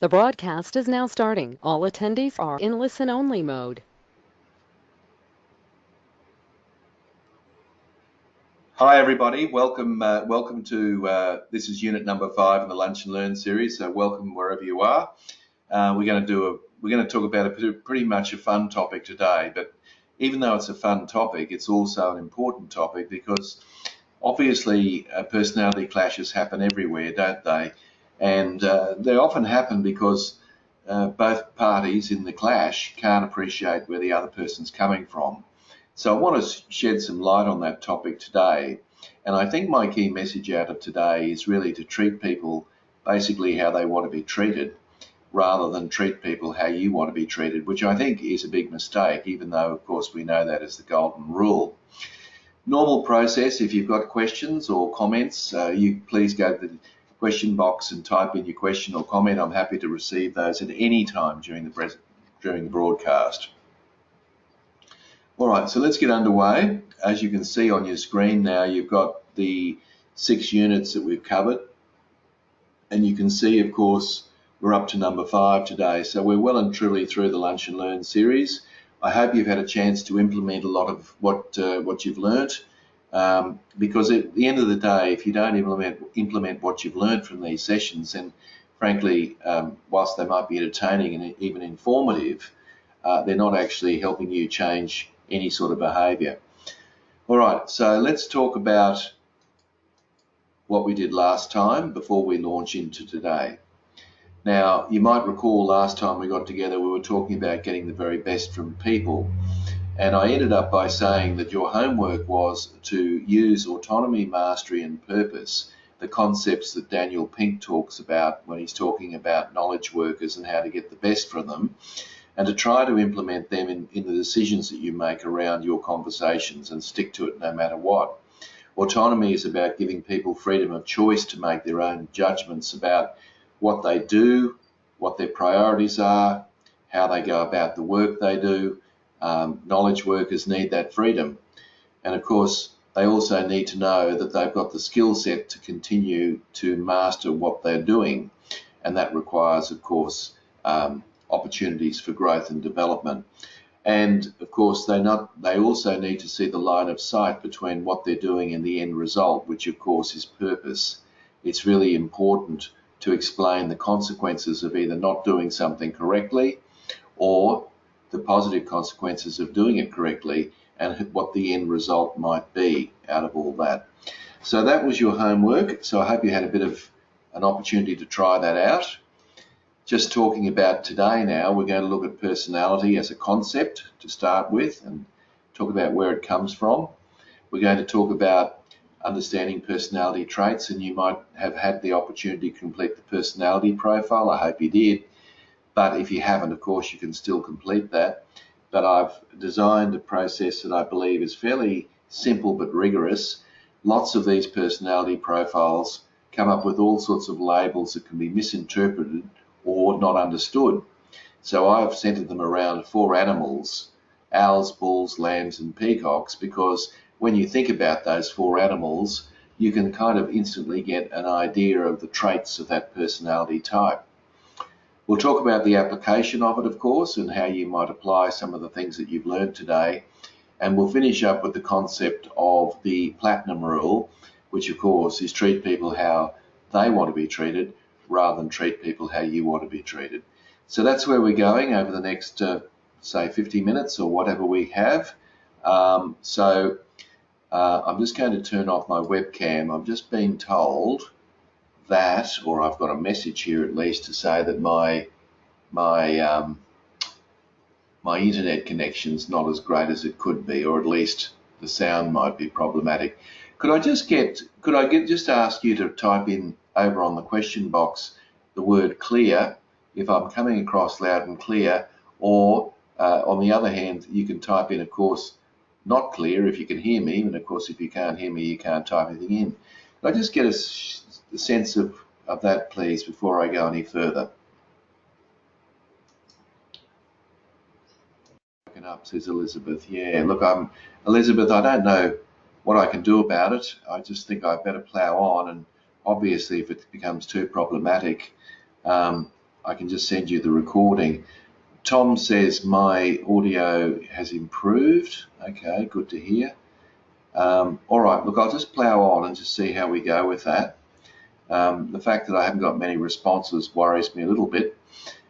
The broadcast is now starting. All attendees are in listen-only mode. Hi everybody, welcome to this is unit number 5 in the Lunch and Learn series. So welcome wherever you are. We're going to talk about pretty much a fun topic today. But even though it's a fun topic, it's also an important topic because obviously personality clashes happen everywhere, don't they? And they often happen because both parties in the clash can't appreciate where the other person's coming from. So I want to shed some light on that topic today. And I think my key message out of today is really to treat people basically how they want to be treated rather than treat people how you want to be treated, which I think is a big mistake, even though, of course, we know that as the golden rule. Normal process, if you've got questions or comments, you please go to the question box and type in your question or comment. I'm happy to receive those at any time during the broadcast. All right, so let's get underway. As you can see on your screen now, you've got the 6 units that we've covered. And you can see, of course, we're up to number 5 today. So we're well and truly through the Lunch and Learn series. I hope you've had a chance to implement a lot of what you've learnt. Because at the end of the day, if you don't implement what you've learnt from these sessions, then frankly, whilst they might be entertaining and even informative, they're not actually helping you change any sort of behaviour. All right, so let's talk about what we did last time before we launch into today. Now, you might recall last time we got together, we were talking about getting the very best from people. And I ended up by saying that your homework was to use autonomy, mastery, and purpose, the concepts that Daniel Pink talks about when he's talking about knowledge workers and how to get the best from them, and to try to implement them in the decisions that you make around your conversations and stick to it no matter what. Autonomy is about giving people freedom of choice to make their own judgments about what they do, what their priorities are, how they go about the work they do. Knowledge workers need that freedom. And of course, they also need to know that they've got the skill set to continue to master what they're doing. And that requires, of course, opportunities for growth and development. And of course, they also need to see the line of sight between what they're doing and the end result, which of course is purpose. It's really important to explain the consequences of either not doing something correctly or the positive consequences of doing it correctly and what the end result might be out of all that. So that was your homework. So I hope you had a bit of an opportunity to try that out. Just talking about today now, we're going to look at personality as a concept to start with and talk about where it comes from. We're going to talk about understanding personality traits, and you might have had the opportunity to complete the personality profile. I hope you did. But if you haven't, of course, you can still complete that. But I've designed a process that I believe is fairly simple but rigorous. Lots of these personality profiles come up with all sorts of labels that can be misinterpreted or not understood. So I've centered them around 4 animals: owls, bulls, lambs, and peacocks, because when you think about those 4 animals, you can kind of instantly get an idea of the traits of that personality type. We'll talk about the application of it, of course, and how you might apply some of the things that you've learned today. And we'll finish up with the concept of the platinum rule, which of course is treat people how they want to be treated rather than treat people how you want to be treated. So that's where we're going over the next, say, 50 minutes or whatever we have. I'm just going to turn off my webcam. I've just been told that, or I've got a message here at least to say that my internet connection's not as great as it could be, or at least the sound might be problematic. Could I just ask you to type in over on the question box the word clear if I'm coming across loud and clear, or on the other hand, you can type in, of course, not clear if you can hear me, and of course if you can't hear me, you can't type anything in. Could I just get a sense of that, please, before I go any further? Up, says Elizabeth. Yeah, look, Elizabeth, I don't know what I can do about it. I just think I better plough on, and obviously if it becomes too problematic, I I can just send you the recording. Tom says my audio has improved. Okay, good to hear. All right, look, I'll just plow on and just see how we go with that. The fact that I haven't got many responses worries me a little bit.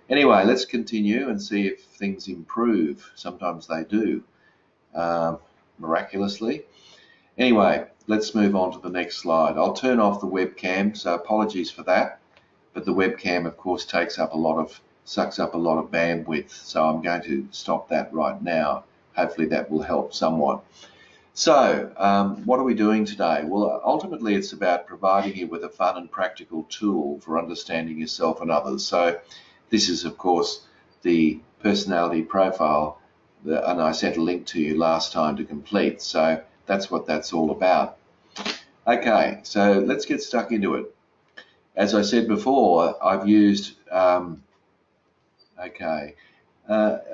Anyway, let's continue and see if things improve. Sometimes they do, miraculously. Anyway, let's move on to the next slide. I'll turn off the webcam, so apologies for that. But the webcam, of course, sucks up a lot of bandwidth. So I'm going to stop that right now. Hopefully that will help somewhat. So what are we doing today? Well, ultimately it's about providing you with a fun and practical tool for understanding yourself and others. So this is, of course, the personality profile, and I sent a link to you last time to complete. So that's what that's all about. Okay, so let's get stuck into it. As I said before, I've used,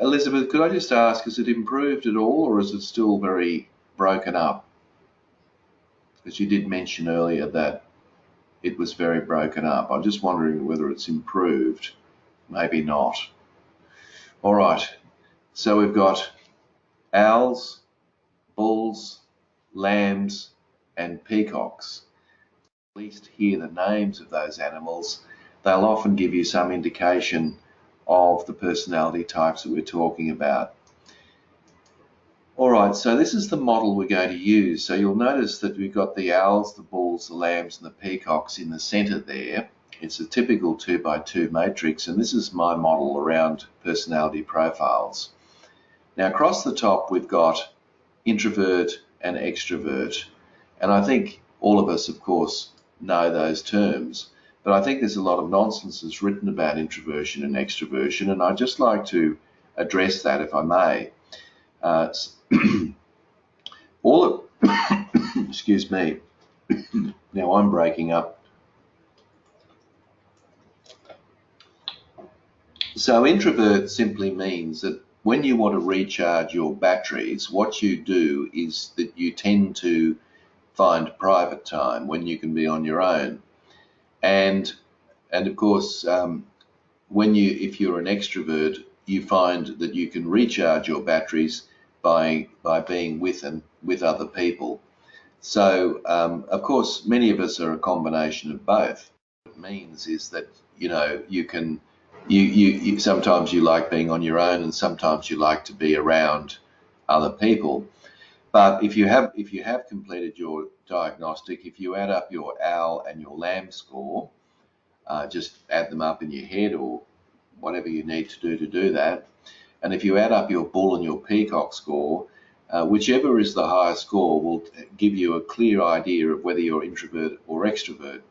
Elizabeth, could I just ask, has it improved at all, or is it still very broken up? Because you did mention earlier that it was very broken up. I'm just wondering whether it's improved. Maybe not. All right, so we've got owls, bulls, lambs, and peacocks. At least hear the names of those animals. They'll often give you some indication of the personality types that we're talking about. All right, so this is the model we're going to use. So you'll notice that we've got the owls, the bulls, the lambs, and the peacocks in the center there. It's a typical 2x2 matrix, and this is my model around personality profiles. Now across the top we've got introvert and extrovert, and I think all of us, of course, know those terms, but I think there's a lot of nonsense that's written about introversion and extroversion, and I'd just like to address that, if I may. Excuse me, now I'm breaking up. So introvert simply means that when you want to recharge your batteries, what you do is that you tend to find private time when you can be on your own. And of course, if you're an extrovert, you find that you can recharge your batteries by being with other people. So of course, many of us are a combination of both. What it means is that you sometimes you like being on your own, and sometimes you like to be around other people. But if you have completed your diagnostic, if you add up your owl and your lamb score, just add them up in your head or whatever you need to do that. And if you add up your bull and your peacock score, whichever is the highest score will give you a clear idea of whether you're introvert or extrovert.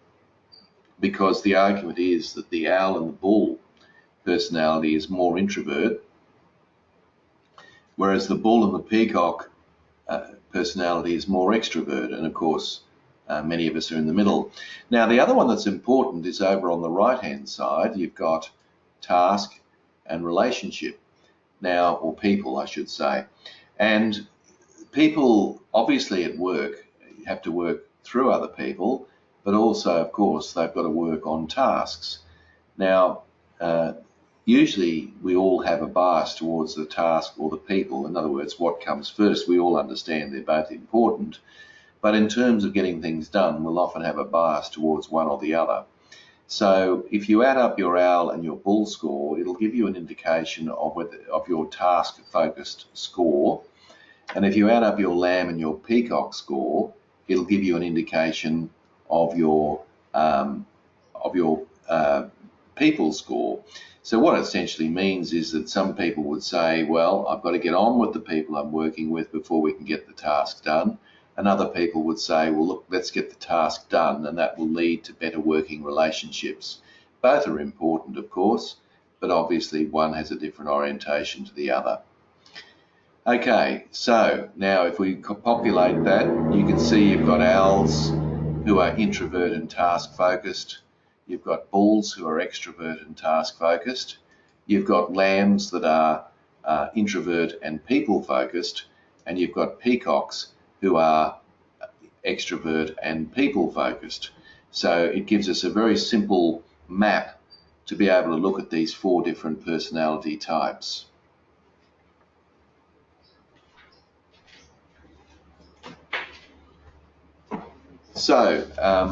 Because the argument is that the owl and the bull personality is more introvert, whereas the bull and the peacock personality is more extrovert, and of course many of us are in the middle. Now the other one that's important is over on the right hand side. You've got task and relationship now, or people I should say. And people obviously at work have to work through other people, but also of course they've got to work on tasks. Now usually we all have a bias towards the task or the people. In other words, what comes first? We all understand they're both important, but in terms of getting things done, we'll often have a bias towards one or the other. So if you add up your owl and your bull score, it'll give you an indication of your task-focused score. And if you add up your lamb and your peacock score, it'll give you an indication of your people score. So what it essentially means is that some people would say, well, I've got to get on with the people I'm working with before we can get the task done. And other people would say, well, look, let's get the task done, and that will lead to better working relationships. Both are important, of course, but obviously one has a different orientation to the other. Okay, so now if we populate that, you can see you've got owls who are introvert and task focused. You've got bulls who are extrovert and task focused. You've got lambs that are introvert and people focused, and you've got peacocks who are extrovert and people focused. So it gives us a very simple map to be able to look at these 4 different personality types. So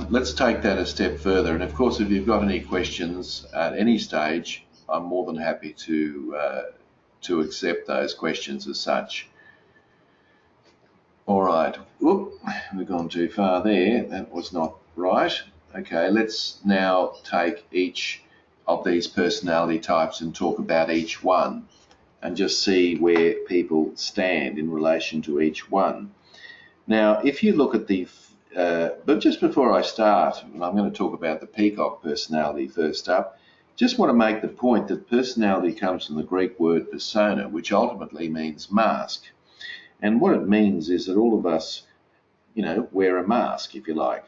let's take that a step further. And of course, if you've got any questions at any stage, I'm more than happy to accept those questions as such. All right. Whoop, we've gone too far there. That was not right. Okay, let's now take each of these personality types and talk about each one and just see where people stand in relation to each one. Now, if you look at the but just before I start, I'm going to talk about the Peacock personality first up. Just want to make the point that personality comes from the Greek word persona, which ultimately means mask. And what it means is that all of us, wear a mask, if you like.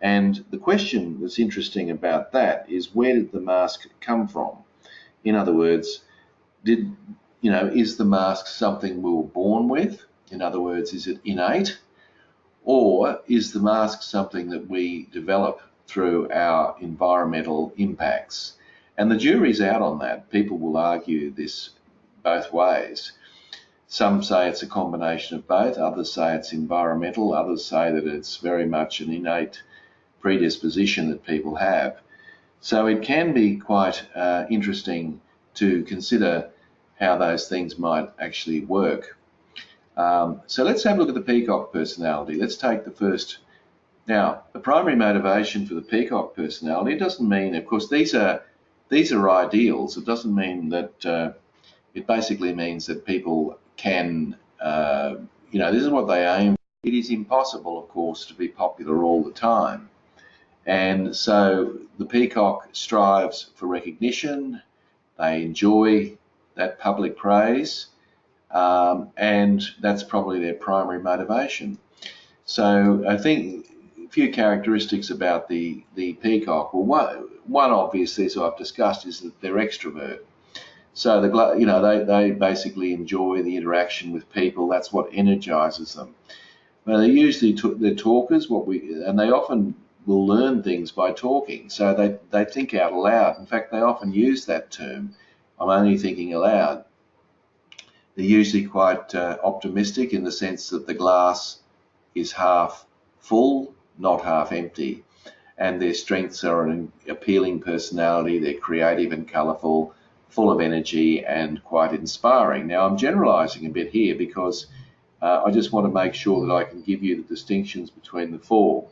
And the question that's interesting about that is, where did the mask come from? In other words, is the mask something we were born with? In other words, is it innate? Or is the mask something that we develop through our environmental impacts? And the jury's out on that. People will argue this both ways. Some say it's a combination of both. Others say it's environmental. Others say that it's very much an innate predisposition that people have. So it can be quite interesting to consider how those things might actually work. So let's have a look at the Peacock personality. Let's take the first. Now, the primary motivation for the Peacock personality, it doesn't mean, of course, these are ideals. It doesn't mean that, it basically means that people can, this is what they aim for. It is impossible, of course, to be popular all the time. And so the Peacock strives for recognition. They enjoy that public praise. And that's probably their primary motivation. So I think a few characteristics about the Peacock. Well, one obviously, as I've discussed, is that they're extrovert. So they basically enjoy the interaction with people. That's what energizes them. Well, they're usually they're talkers. And they often will learn things by talking. So they think out loud. In fact, they often use that term. I'm only thinking aloud. They're usually quite optimistic in the sense that the glass is half full, not half empty. And their strengths are an appealing personality. They're creative and colourful, full of energy and quite inspiring. Now, I'm generalising a bit here because I just want to make sure that I can give you the distinctions between the 4.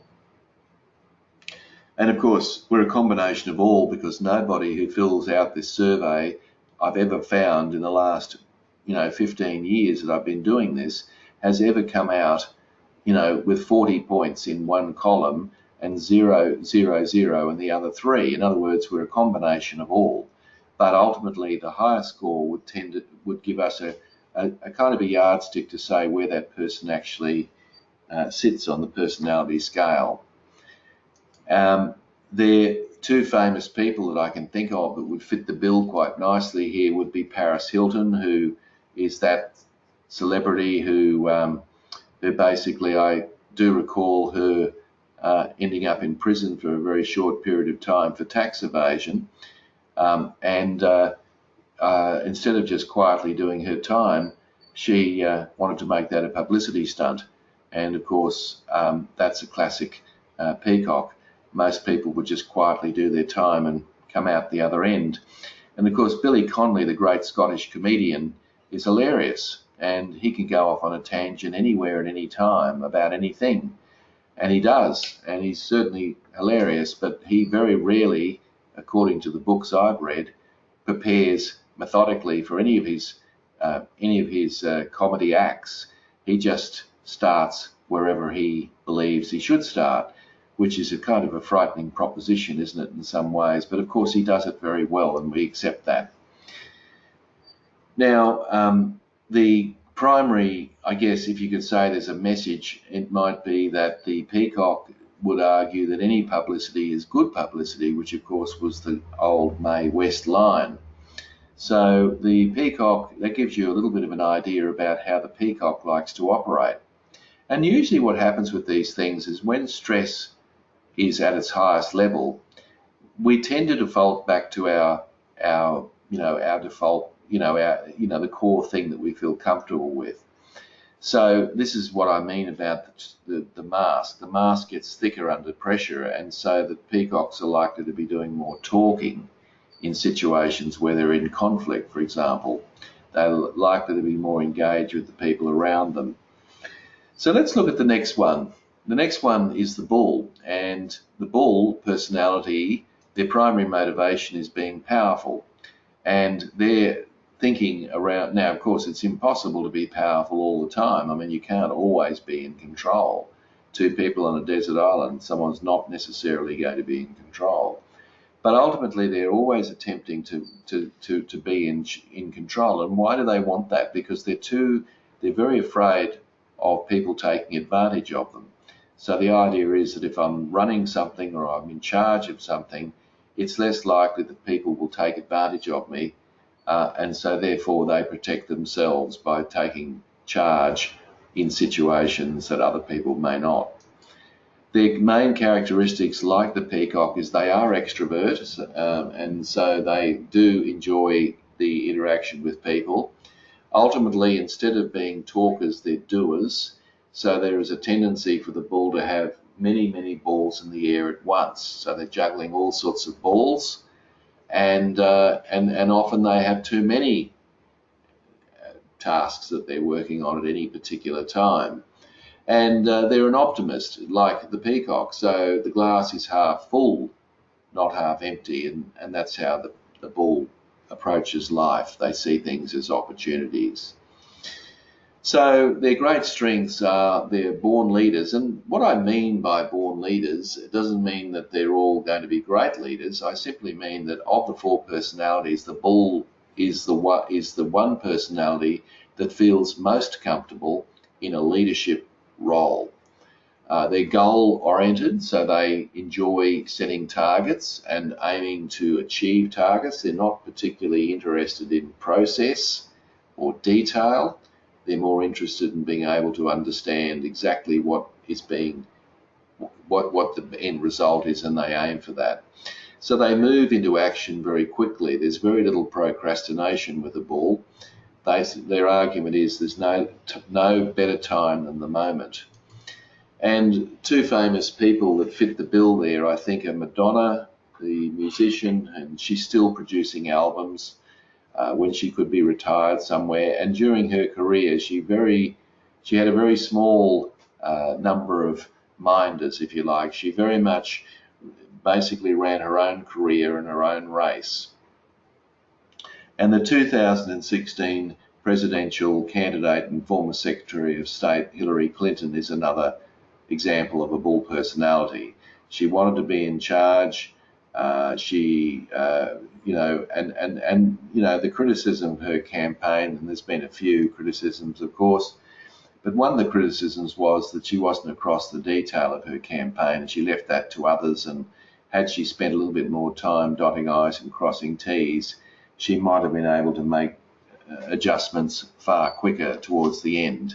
And of course, we're a combination of all, because nobody who fills out this survey I've ever found in the last 15 years that I've been doing this has ever come out, with 40 points in one column and 0, 0, 0 in the other 3. In other words, we're a combination of all. But ultimately, the higher score would give us a kind of a yardstick to say where that person actually sits on the personality scale. There 2 famous people that I can think of that would fit the bill quite nicely here would be Paris Hilton, who is that celebrity who basically, I do recall her ending up in prison for a very short period of time for tax evasion. And instead of just quietly doing her time, she wanted to make that a publicity stunt. And of course, that's a classic Peacock. Most people would just quietly do their time and come out the other end. And of course, Billy Connolly, the great Scottish comedian, is hilarious. And he can go off on a tangent anywhere at any time about anything. And he does. And he's certainly hilarious. But he very rarely, according to the books I've read, prepares methodically for any of his comedy acts. He just starts wherever he believes he should start, which is a kind of a frightening proposition, isn't it, in some ways? But of course, he does it very well, and we accept that. Now, the primary, I guess, if you could say there's a message, it might be that the Peacock would argue that any publicity is good publicity, which of course was the old Mae West line. So the Peacock, that gives you a little bit of an idea about how the Peacock likes to operate. And usually what happens with these things is when stress is at its highest level, we tend to default back to our default, the core thing that we feel comfortable with. So this is what I mean about the mask. The mask gets thicker under pressure, and so the peacocks are likely to be doing more talking in situations where they're in conflict, for example. They're likely to be more engaged with the people around them. So let's look at the next one. The next one is the bull, and the bull personality, their primary motivation is being powerful, and they're thinking around. Now, of course, it's impossible to be powerful all the time. I mean, you can't always be in control. Two people on a desert island, someone's not necessarily going to be in control. But ultimately, they're always attempting to be in control. And why do they want that? Because they're very afraid of people taking advantage of them. So the idea is that if I'm running something or I'm in charge of something, it's less likely that people will take advantage of me. And so therefore they protect themselves by taking charge in situations that other people may not. Their main characteristics, like the peacock, is they are extroverts, and so they do enjoy the interaction with people. Ultimately, instead of being talkers, they're doers. So there is a tendency for the bull to have many, many balls in the air at once. So they're juggling all sorts of balls, and often they have too many tasks that they're working on at any particular time. And they're an optimist, like the peacock. So the glass is half full, not half empty, and that's how the bull approaches life. They see things as opportunities. So their great strengths are they're born leaders. And what I mean by born leaders, it doesn't mean that they're all going to be great leaders. I simply mean that of the four personalities, the bull is the one personality that feels most comfortable in a leadership role. They're goal-oriented, so they enjoy setting targets and aiming to achieve targets. They're not particularly interested in process or detail. They're more interested in being able to understand exactly what the end result is, and they aim for that. So they move into action very quickly. There's very little procrastination with a bull. Their argument is there's no better time than the moment. And two famous people that fit the bill there, I think, are Madonna, the musician, and she's still producing albums when she could be retired somewhere. And during her career, she had a very small number of minders, if you like. She very much basically ran her own career and her own race. And the 2016 presidential candidate and former Secretary of State Hillary Clinton is another example of a bull personality. She wanted to be in charge. The criticism of her campaign, and there's been a few criticisms, of course, but one of the criticisms was that she wasn't across the detail of her campaign, and she left that to others. And had she spent a little bit more time dotting I's and crossing T's, she might have been able to make adjustments far quicker towards the end.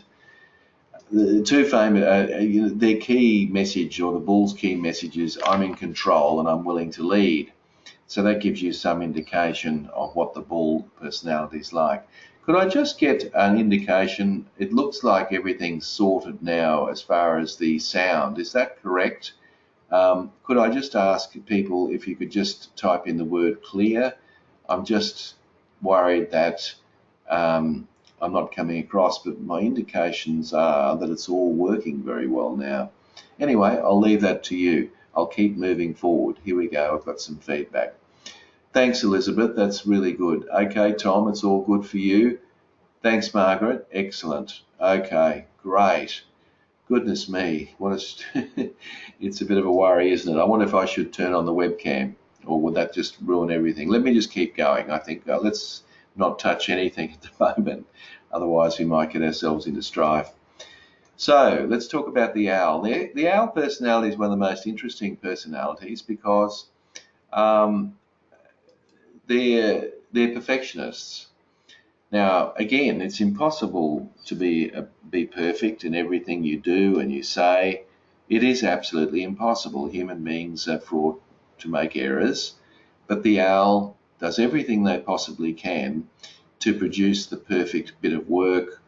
The two famous, their key message, or the bull's key message, is I'm in control and I'm willing to lead. So that gives you some indication of what the bull personality is like. Could I just get an indication? It looks like everything's sorted now as far as the sound. Is that correct? Could I just ask people if you could just type in the word clear? I'm just worried that I'm not coming across, but my indications are that it's all working very well now. Anyway, I'll leave that to you. I'll keep moving forward. Here we go. I've got some feedback. Thanks, Elizabeth. That's really good. Okay, Tom, it's all good for you. Thanks, Margaret. Excellent. Okay, great. Goodness me, it's a bit of a worry, isn't it? I wonder if I should turn on the webcam, or would that just ruin everything? Let me just keep going. I think let's not touch anything at the moment. Otherwise, we might get ourselves into strife. So let's talk about the owl. The owl personality is one of the most interesting personalities because they're perfectionists. Now, again, it's impossible to be perfect in everything you do and you say. It is absolutely impossible. Human beings are fraught to make errors, but the owl does everything they possibly can to produce the perfect bit of work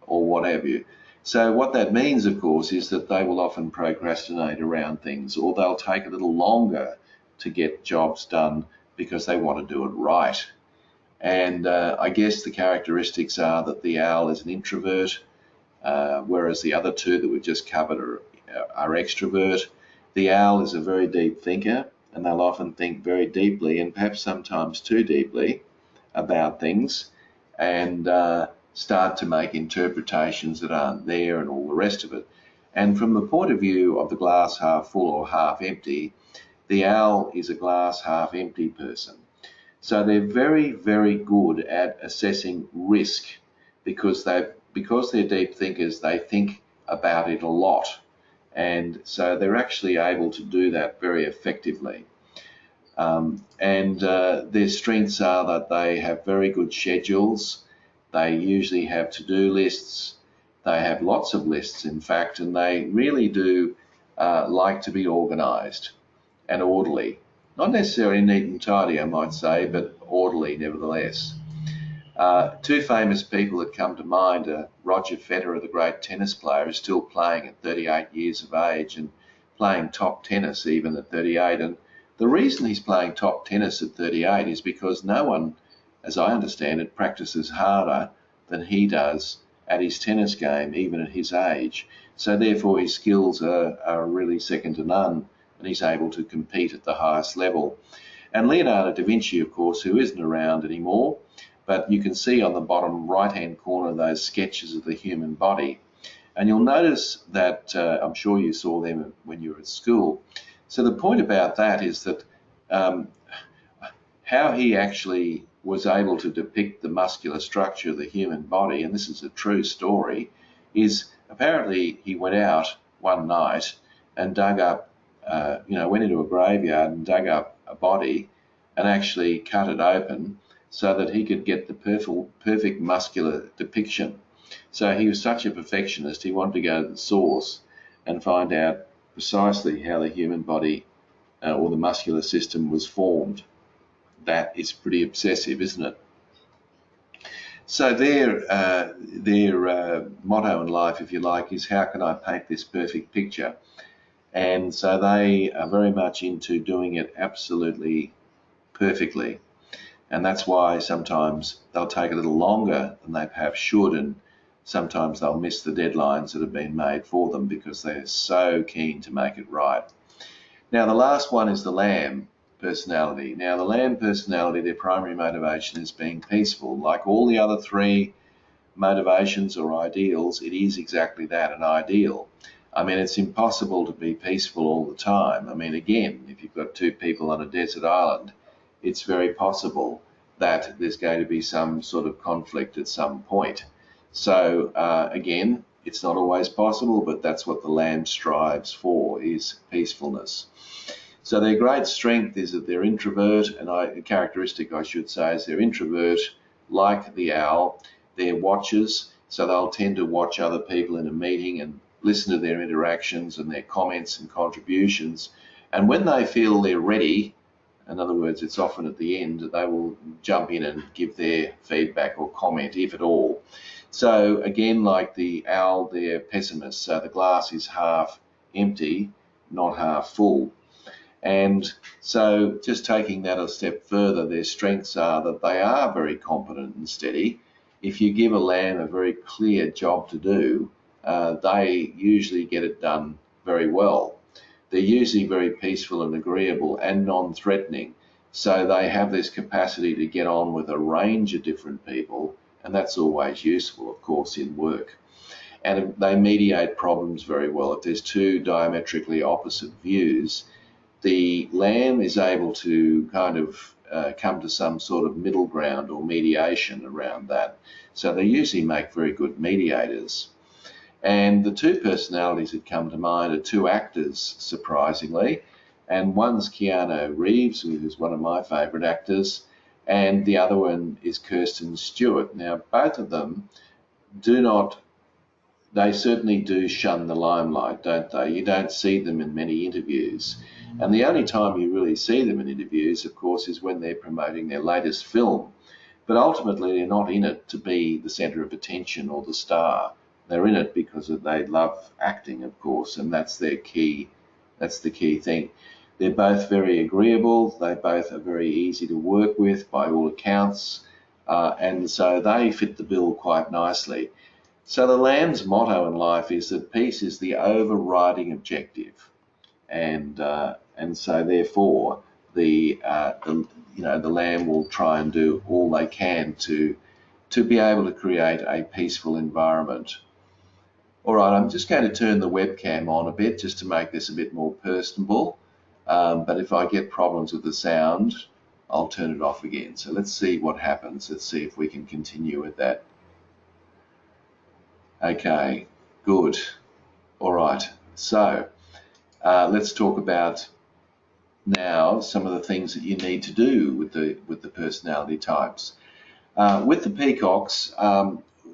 or what have you. So what that means, of course, is that they will often procrastinate around things, or they'll take a little longer to get jobs done because they want to do it right. And I guess the characteristics are that the owl is an introvert, whereas the other two that we've just covered are extrovert. The owl is a very deep thinker, and they'll often think very deeply, and perhaps sometimes too deeply, about things, and start to make interpretations that aren't there and all the rest of it. And from the point of view of the glass half full or half empty, the owl is a glass half empty person. So they're very, very good at assessing risk because they're deep thinkers, they think about it a lot. And so they're actually able to do that very effectively. Their strengths are that they have very good schedules. They usually have to-do lists. They have lots of lists, in fact, and they really do like to be organised and orderly. Not necessarily neat and tidy, I might say, but orderly nevertheless. Two famous people that come to mind are Roger Federer, the great tennis player, who's still playing at 38 years of age and playing top tennis even at 38. And the reason he's playing top tennis at 38 is because no one, as I understand it, practices harder than he does at his tennis game, even at his age. So therefore his skills are really second to none, and he's able to compete at the highest level. And Leonardo da Vinci, of course, who isn't around anymore, but you can see on the bottom right-hand corner those sketches of the human body. And you'll notice that, I'm sure you saw them when you were at school. So the point about that is that how he actually was able to depict the muscular structure of the human body, and this is a true story, is apparently he went out one night and dug up, went into a graveyard and dug up a body and actually cut it open so that he could get the perfect muscular depiction. So he was such a perfectionist, he wanted to go to the source and find out precisely how the human body or the muscular system was formed. That is pretty obsessive, isn't it? So their motto in life, if you like, is how can I paint this perfect picture? And so they are very much into doing it absolutely perfectly. And that's why sometimes they'll take a little longer than they perhaps should, and sometimes they'll miss the deadlines that have been made for them because they're so keen to make it right. Now, the last one is the lamb personality. Now, the lamb personality, their primary motivation is being peaceful. Like all the other three motivations or ideals, it is exactly that, an ideal. I mean, it's impossible to be peaceful all the time. I mean, again, if you've got two people on a desert island, it's very possible that there's going to be some sort of conflict at some point. So, again, it's not always possible, but that's what the lamb strives for, is peacefulness. So their great strength is that they're introvert, and a characteristic I should say is they're introvert, like the owl. They're watchers, so they'll tend to watch other people in a meeting and listen to their interactions and their comments and contributions. And when they feel they're ready, in other words, it's often at the end, they will jump in and give their feedback or comment, if at all. So again, like the owl, they're pessimists. So the glass is half empty, not half full. And so just taking that a step further, their strengths are that they are very competent and steady. If you give a lamb a very clear job to do, they usually get it done very well. They're usually very peaceful and agreeable and non-threatening. So they have this capacity to get on with a range of different people, and that's always useful, of course, in work. And they mediate problems very well. If there's two diametrically opposite views, the lamb is able to kind of come to some sort of middle ground or mediation around that. So they usually make very good mediators. And the two personalities that come to mind are two actors, surprisingly. And one's Keanu Reeves, who's one of my favourite actors, and the other one is Kirsten Stewart. Now, both of them they certainly do shun the limelight, don't they? You don't see them in many interviews. And the only time you really see them in interviews, of course, is when they're promoting their latest film. But ultimately, they're not in it to be the centre of attention or the star. They're in it because they love acting, of course, and that's their key. That's the key thing. They're both very agreeable. They both are very easy to work with by all accounts. And so they fit the bill quite nicely. So the Lamb's motto in life is that peace is the overriding objective, and so therefore the Lamb will try and do all they can to be able to create a peaceful environment. All right, I'm just going to turn the webcam on a bit just to make this a bit more personable. But if I get problems with the sound, I'll turn it off again. So let's see what happens. Let's see if we can continue with that. Okay, good. All right, so let's talk about now some of the things that you need to do with the personality types. With the peacocks,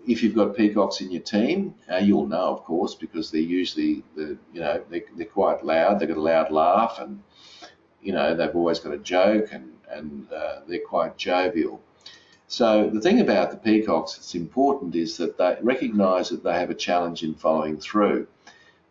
if you've got peacocks in your team, you'll know, of course, because they're usually they're quite loud. They've got a loud laugh, and they've always got a joke, and they're quite jovial. So the thing about the peacocks that's important is that they recognise that they have a challenge in following through.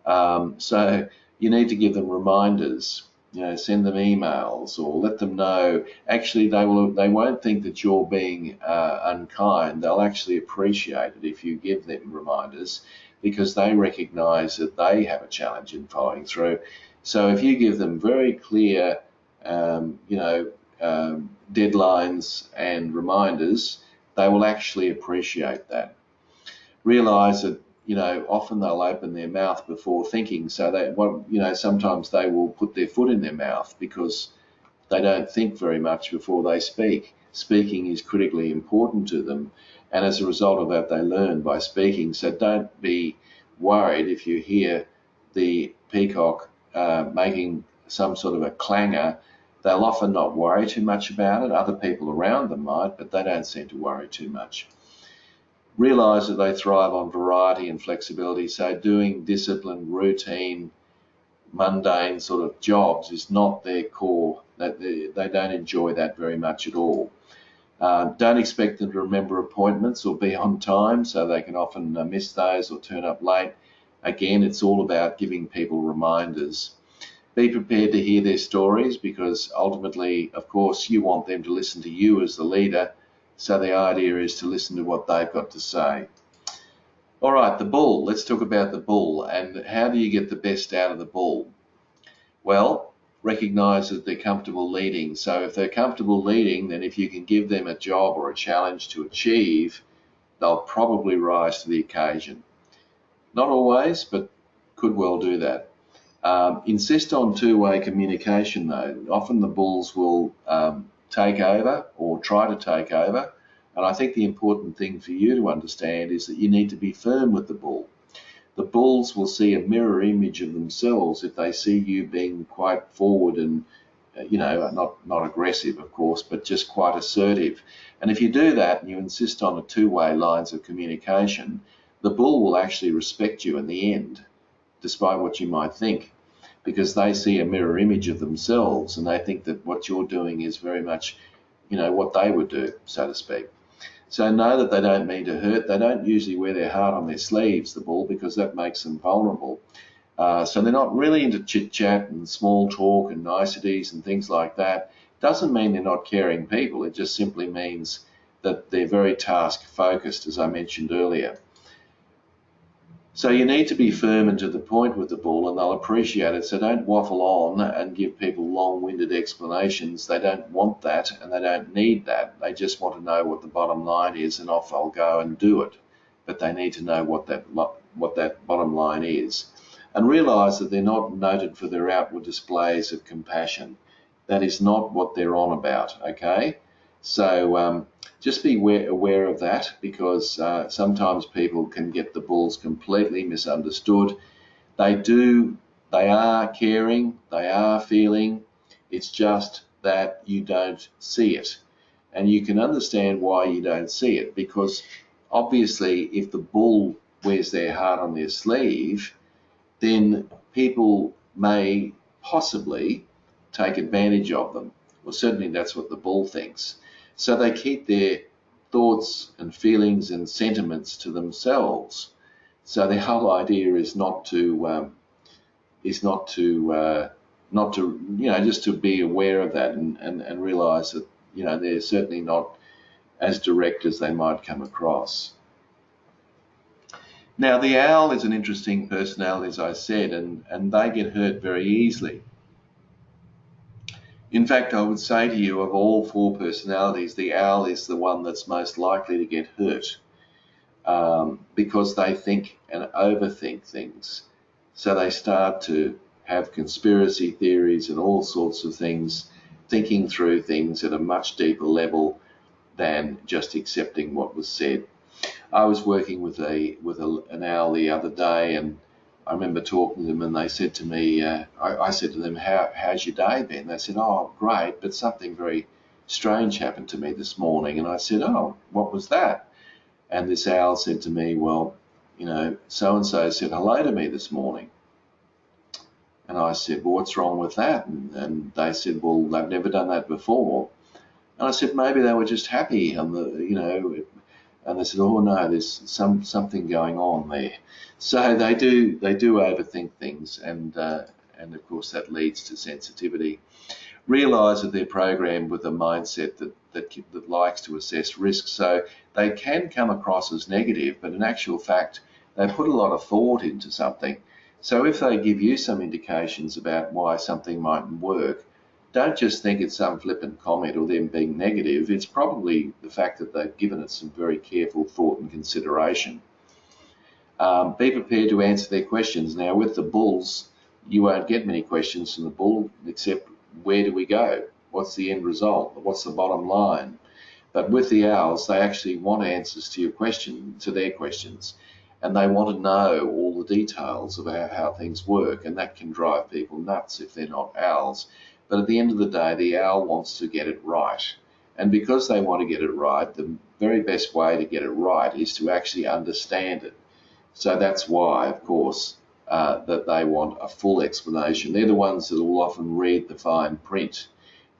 So you need to give them reminders, send them emails or let them know. Actually, they won't think that you're being unkind. They'll actually appreciate it if you give them reminders, because they recognise that they have a challenge in following through. So if you give them very clear, deadlines and reminders, they will actually appreciate that. Realise that often they'll open their mouth before thinking, so sometimes they will put their foot in their mouth because they don't think very much before they speak. Speaking is critically important to them, and as a result of that, they learn by speaking. So don't be worried if you hear the peacock making some sort of a clangor. They'll often not worry too much about it. Other people around them might, but they don't seem to worry too much. Realise that they thrive on variety and flexibility, so doing disciplined, routine, mundane sort of jobs is not their core. They don't enjoy that very much at all. Don't expect them to remember appointments or be on time, so they can often miss those or turn up late. Again, it's all about giving people reminders. Be prepared to hear their stories, because ultimately, of course, you want them to listen to you as the leader. So the idea is to listen to what they've got to say. All right, the bull. Let's talk about the bull, and how do you get the best out of the bull? Well, recognise that they're comfortable leading. So if they're comfortable leading, then if you can give them a job or a challenge to achieve, they'll probably rise to the occasion. Not always, but could well do that. Insist on two-way communication, though. Often the bulls will take over or try to take over. And I think the important thing for you to understand is that you need to be firm with the bull. The bulls will see a mirror image of themselves if they see you being quite forward and, not aggressive, of course, but just quite assertive. And if you do that and you insist on a two-way lines of communication, the bull will actually respect you in the end, despite what you might think, because they see a mirror image of themselves and they think that what you're doing is very much, what they would do, so to speak. So know that they don't mean to hurt. They don't usually wear their heart on their sleeves, the bull, because that makes them vulnerable. So they're not really into chit-chat and small talk and niceties and things like that. Doesn't mean they're not caring people. It just simply means that they're very task-focused, as I mentioned earlier. So you need to be firm and to the point with the bull, and they'll appreciate it. So don't waffle on and give people long-winded explanations. They don't want that, and they don't need that. They just want to know what the bottom line is, and off they'll go and do it. But they need to know what that bottom line is. And realise that they're not noted for their outward displays of compassion. That is not what they're on about, okay? So just be aware of that, because sometimes people can get the bulls completely misunderstood. They are caring, they are feeling. It's just that you don't see it. And you can understand why you don't see it, because obviously if the bull wears their heart on their sleeve, then people may possibly take advantage of them. Well, certainly that's what the bull thinks. So they keep their thoughts and feelings and sentiments to themselves. So the whole idea is not to just to be aware of that and realize that they're certainly not as direct as they might come across. Now, the owl is an interesting personality, as I said, and they get hurt very easily. In fact, I would say to you, of all four personalities, the owl is the one that's most likely to get hurt, because they think and overthink things. So they start to have conspiracy theories and all sorts of things, thinking through things at a much deeper level than just accepting what was said. I was working with an owl the other day, and I remember talking to them, and they said to me, I said to them, how's your day been? They said, oh, great, but something very strange happened to me this morning. And I said, oh, what was that? And this owl said to me, well, so-and-so said hello to me this morning. And I said, well, what's wrong with that? And they said, well, they've never done that before. And I said, maybe they were just happy, and and they said, oh no, there's something going on there. So they do overthink things, and of course that leads to sensitivity. Realise that they're programmed with a mindset that likes to assess risk, so they can come across as negative, but in actual fact they put a lot of thought into something. So if they give you some indications about why something mightn't work, don't just think it's some flippant comment or them being negative. It's probably the fact that they've given it some very careful thought and consideration. Be prepared to answer their questions. Now, with the bulls, you won't get many questions from the bull except where do we go? What's the end result? What's the bottom line? But with the owls, they actually want answers to their questions, and they want to know all the details about how things work, and that can drive people nuts if they're not owls. But at the end of the day, the owl wants to get it right. And because they want to get it right, the very best way to get it right is to actually understand it. So that's why, of course, that they want a full explanation. They're the ones that will often read the fine print.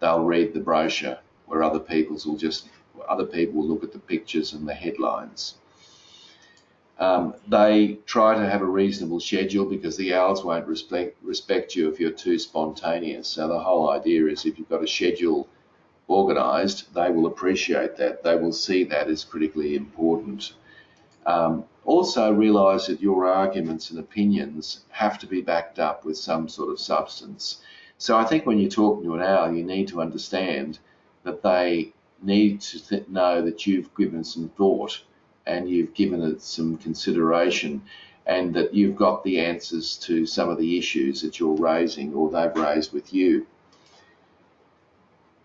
They'll read the brochure, where other people will look at the pictures and the headlines. They try to have a reasonable schedule because the owls won't respect you if you're too spontaneous. So the whole idea is if you've got a schedule organised, they will appreciate that. They will see that as critically important. Also realise that your arguments and opinions have to be backed up with some sort of substance. So I think when you're talking to an owl, you need to understand that they need to know that you've given some thought and you've given it some consideration, and that you've got the answers to some of the issues that you're raising or they've raised with you.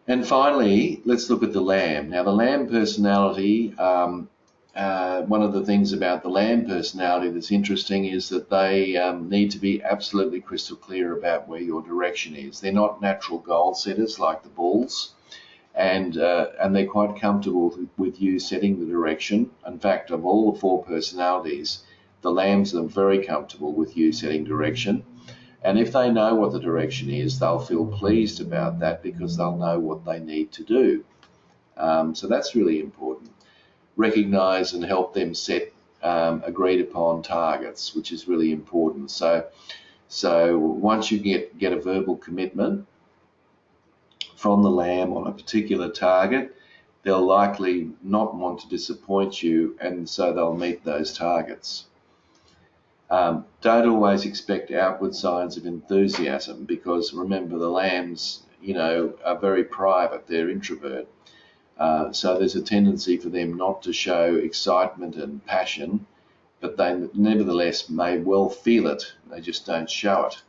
And finally, let's look at the lamb. Now, the lamb personality, one of the things about the lamb personality that's interesting is that they need to be absolutely crystal clear about where your direction is. They're not natural goal setters like the bulls. And they're quite comfortable with you setting the direction. In fact, of all the four personalities, the lambs are very comfortable with you setting direction. And if they know what the direction is, they'll feel pleased about that because they'll know what they need to do. So that's really important. Recognise and help them set agreed upon targets, which is really important. So once you get a verbal commitment from the lamb on a particular target, they'll likely not want to disappoint you, and so they'll meet those targets. Don't always expect outward signs of enthusiasm, because remember, the lambs, are very private. They're introvert. So there's a tendency for them not to show excitement and passion, but they nevertheless may well feel it. They just don't show it.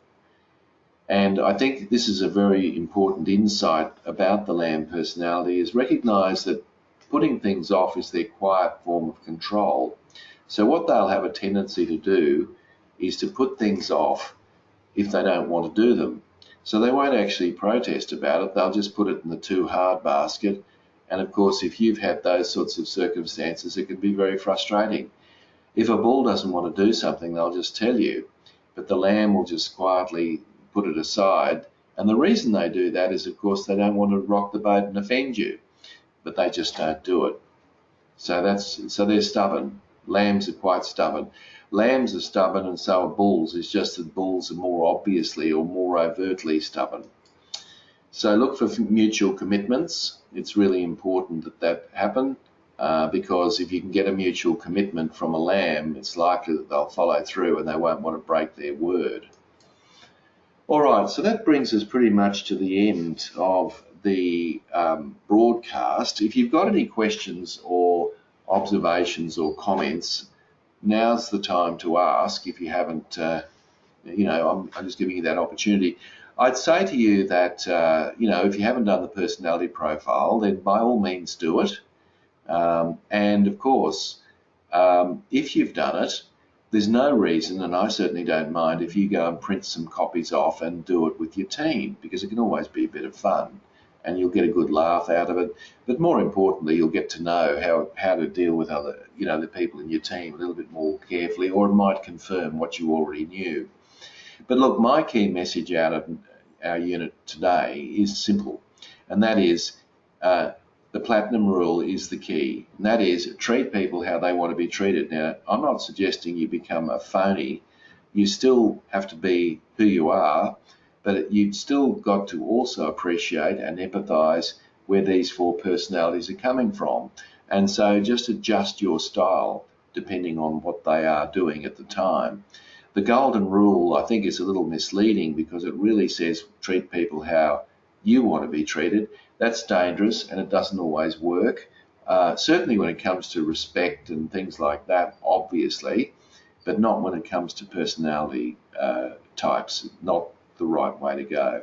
And I think this is a very important insight about the lamb personality, is recognise that putting things off is their quiet form of control. So what they'll have a tendency to do is to put things off if they don't want to do them. So they won't actually protest about it. They'll just put it in the too hard basket. And of course, if you've had those sorts of circumstances, it can be very frustrating. If a bull doesn't want to do something, they'll just tell you, but the lamb will just quietly put it aside And the reason they do that is, of course, they don't want to rock the boat and offend you, but they just don't do it. So they're stubborn. Lambs are quite stubborn. Lambs are stubborn, and so are bulls. It's just that bulls are more obviously or more overtly stubborn. So look for mutual commitments. It's really important that that happen, because if you can get a mutual commitment from a lamb, it's likely that they'll follow through and they won't want to break their word. All right, so that brings us pretty much to the end of the broadcast. If you've got any questions or observations or comments, now's the time to ask. If you haven't, I'm just giving you that opportunity. I'd say to you that, if you haven't done the personality profile, then by all means do it. And of course, if you've done it, there's no reason, and I certainly don't mind, if you go and print some copies off and do it with your team, because it can always be a bit of fun and you'll get a good laugh out of it. But more importantly, you'll get to know how to deal with other, the people in your team a little bit more carefully, or it might confirm what you already knew. But look, my key message out of our unit today is simple, and that is the platinum rule is the key, and that is treat people how they want to be treated. Now, I'm not suggesting you become a phony. You still have to be who you are, but you've still got to also appreciate and empathise where these four personalities are coming from. And so just adjust your style depending on what they are doing at the time. The golden rule, I think, is a little misleading because it really says treat people how you want to be treated. That's dangerous and it doesn't always work. Certainly when it comes to respect and things like that, obviously, but not when it comes to personality types, not the right way to go.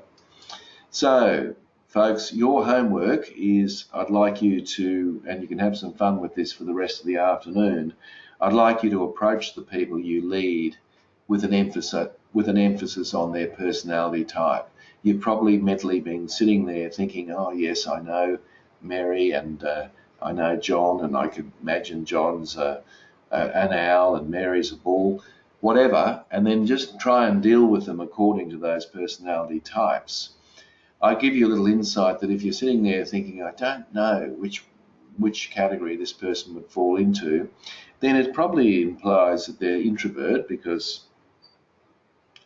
So, folks, your homework is I'd like you to, and you can have some fun with this for the rest of the afternoon, I'd like you to approach the people you lead with an emphasis on their personality type. You've probably mentally been sitting there thinking, oh yes, I know Mary and I know John, and I could imagine John's an owl and Mary's a bull, whatever, and then just try and deal with them according to those personality types. I give you a little insight that if you're sitting there thinking, I don't know which category this person would fall into, then it probably implies that they're introvert because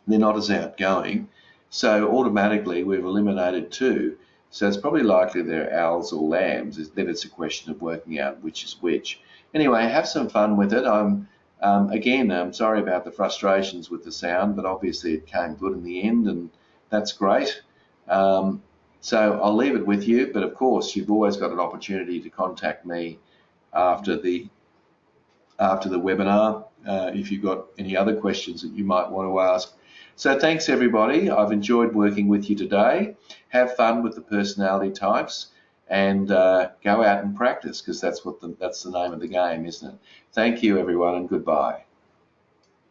they're not as outgoing. So automatically we've eliminated two. So it's probably likely they're owls or lambs. Then it's a question of working out which is which. Anyway, have some fun with it. I'm sorry about the frustrations with the sound, but obviously it came good in the end, and that's great. So I'll leave it with you, but of course you've always got an opportunity to contact me after the webinar if you've got any other questions that you might want to ask. So thanks everybody. I've enjoyed working with you today. Have fun with the personality types and go out and practice, because that's the name of the game, isn't it? Thank you everyone, and goodbye.